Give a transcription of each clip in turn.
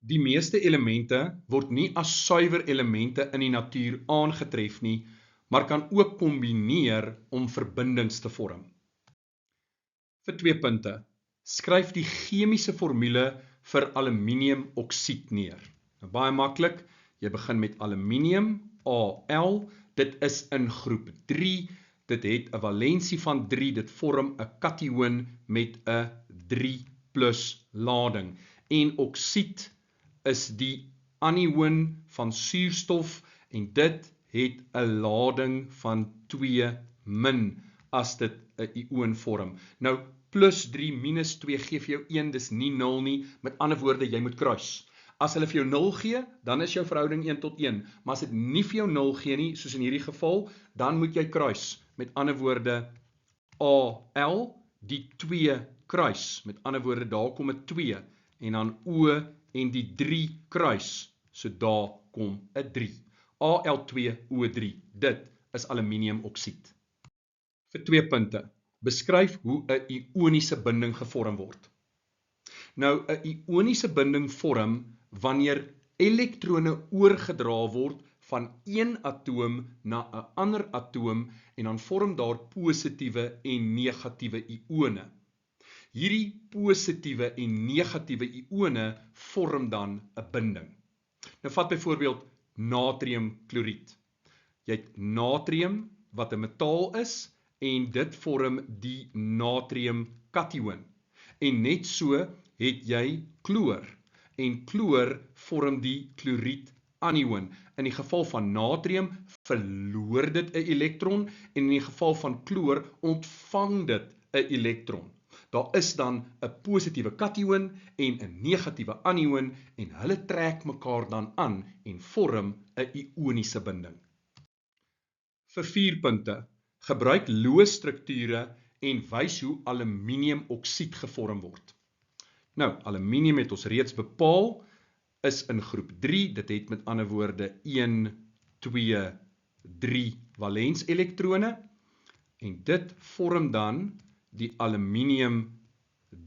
Die meeste elemente word nie as suiwer elemente in die natuur aangetref nie, maar kan ook kombineer om verbindings te vorm. Vir 2 punte. Skryf die chemiese formule vir aluminiumoksied neer. Nou, baie maklik, jy begin met aluminium, Al, dit is in groep 3, dit het 'n valensie van 3, dit vorm 'n kation met 'n 3+ lading. En oksied is die anion van suurstof en dit het 'n lading van 2- as dit 'n ion vorm. Nou, +3 - 2 gee vir jou 1, dis nie 0 nie, met ander woorde, jy moet kruis. As hulle vir jou 0 gee, dan is jou verhouding 1:1, maar as dit nie vir jou 0 gee nie, soos in hierdie geval, dan moet jy kruis. Met ander woorde, Al, die 2 kruis, met ander woorde, daar kom 'n 2, en dan O en die 3 kruis, so daar kom 'n 3. Al2O3, dit is aluminiumoksied. Vir 2 punte, beskryf hoe 'n ioniese binding gevorm word. Nou, 'n ioniese binding vorm wanneer elektrone oorgedra word van een atoom na 'n ander atoom en dan vorm daar positiewe en negatiewe ione. Hierdie positiewe en negatiewe ione vorm dan 'n binding. Nou vat byvoorbeeld natriumkloried. Jy het natrium wat 'n metaal is en dit vorm die natriumkation. En net so het jy chloor en chloor vorm die chloriedanion. In die geval van natrium verloor dit 'n elektron en in die geval van chloor ontvang dit 'n elektron. Daar is dan 'n positiewe kation en 'n negatiewe anion en hulle trek mekaar dan aan en vorm 'n ioniese binding. Vir 4 punte, gebruik Lewis-strukture en wys hoe aluminiumoksied gevorm word. Nou, aluminium het ons reeds bepaal, is in groep 3, dit het met ander woorde 1, 2, 3 valenselektrone, en dit vorm dan die aluminium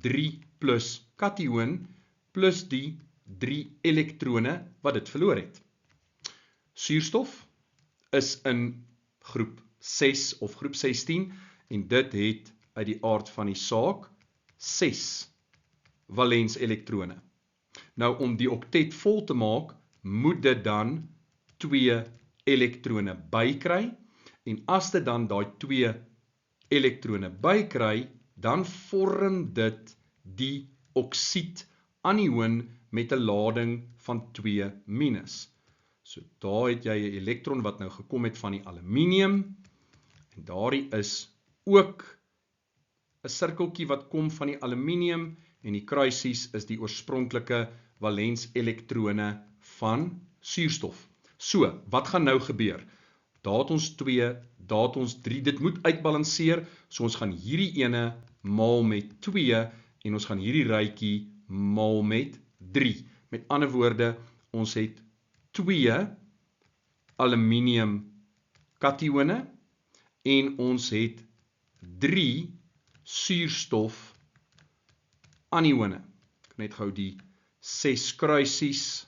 3+ kation plus die 3 elektrone wat dit verloor het. Suurstof is in groep 6 of groep 16 en dit het uit die aard van die saak 6 valenselektrone. Nou, om die oktet vol te maak, moet dit dan 2 elektrone bykry en as dit dan daai 2 elektrone bykry, dan vorm dit die oksiedanion met 'n lading van 2-. So daar het jy 'n elektron wat nou gekom het van die aluminium en daardie is ook 'n sirkeltjie wat kom van die aluminium en die kruisies is die oorspronklike valenselektrone van suurstof. So, wat gaan nou gebeur? Daar het ons 2, daar het ons 3, dit moet uitbalanseer, so ons gaan hierdie ene maal met 2 en ons gaan hierdie rytjie maal met 3. Met ander woorde, ons het 2 aluminium katione en ons het 3 suurstof anione. Ek net gou die 6 kruisies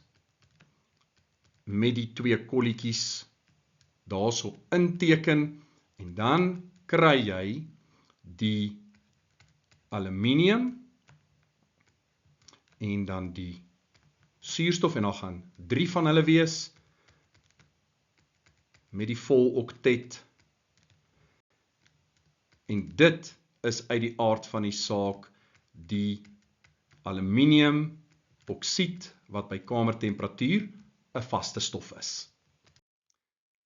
met die 2 kolletjies daarso inteken en dan kry jy die aluminium en dan die suurstof en dan gaan 3 van hulle wees met die vol oktet en dit is uit die aard van die saak die aluminiumoksied wat by kamertemperatuur 'n vaste stof is.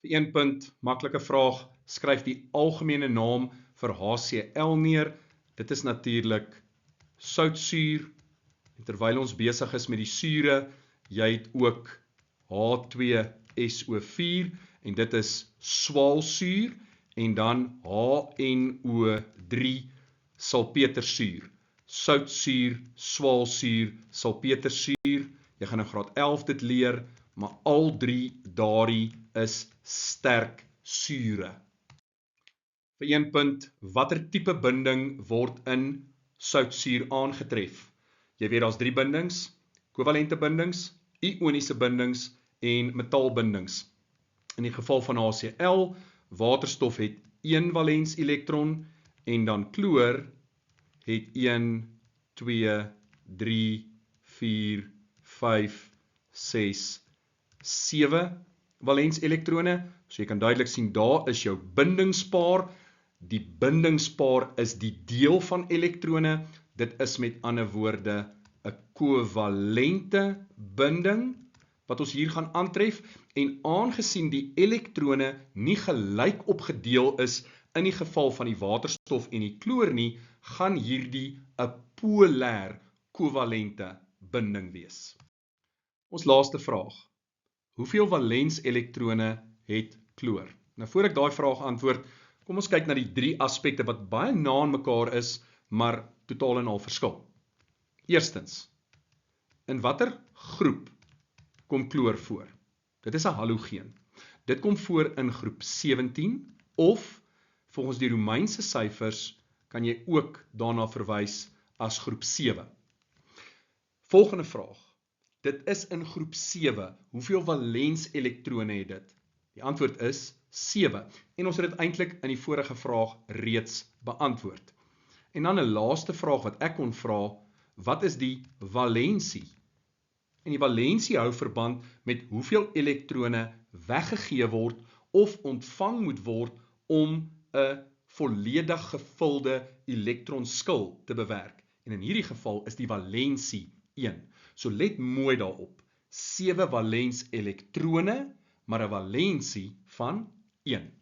Vir 1 punt, maklike vraag, skryf die algemene naam vir HCl neer. Dit is natuurlik soutsuur. En terwyl ons besig is met die sure, jy het ook H2SO4 en dit is swaalsuur en dan HNO3 salpetersuur. Soutsuur, swaalsuur, salpetersuur. Jy gaan in graad 11 dit leer, maar al 3 daardie is sterk sure. Vir 1 punt, watter tipe binding word in soutsuur aangetref? Jy weet daar's 3 bindings, kovalente bindings, ioniese bindings en metaalbindings. In die geval van HCl, waterstof het 1 valens elektron en dan chloor het 1, 2, 3, 4, 5, 6, 7 valens elektrone. So jy kan duidelik sien, daar is jou bindingspaar. Die bindingspaar is die deel van elektrone. Dit is met ander woorde 'n kovalente binding wat ons hier gaan aantref. En aangesien die elektrone nie gelyk opgedeel is in die geval van die waterstof en die chloor nie, gaan hierdie 'n polêr kovalente binding wees. Ons laaste vraag. Hoeveel valens elektrone het chloor? Nou voor ek daai vraag antwoord, kom ons kyk na die 3 aspekte wat baie na aan mekaar is, maar totaal en al verskil. Eerstens, in watter groep kom chloor voor? Dit is 'n halogeen. Dit kom voor in groep 17 of volgens die Romeinse syfers kan jy ook daarna verwys as groep 7. Volgende vraag. Dit is in groep 7. Hoeveel valens elektrone het dit? Die antwoord is 7. En ons het dit eintlik in die vorige vraag reeds beantwoord. En dan 'n laaste vraag wat ek kon vra, wat is die valensie? En die valensie hou verband met hoeveel elektrone weggegee word of ontvang moet word om 'n volledig gevulde elektronskil te bewerk. En in hierdie geval is die valensie 1. So let mooi daarop. 7 valens elektrone, maar 'n valensie van 1.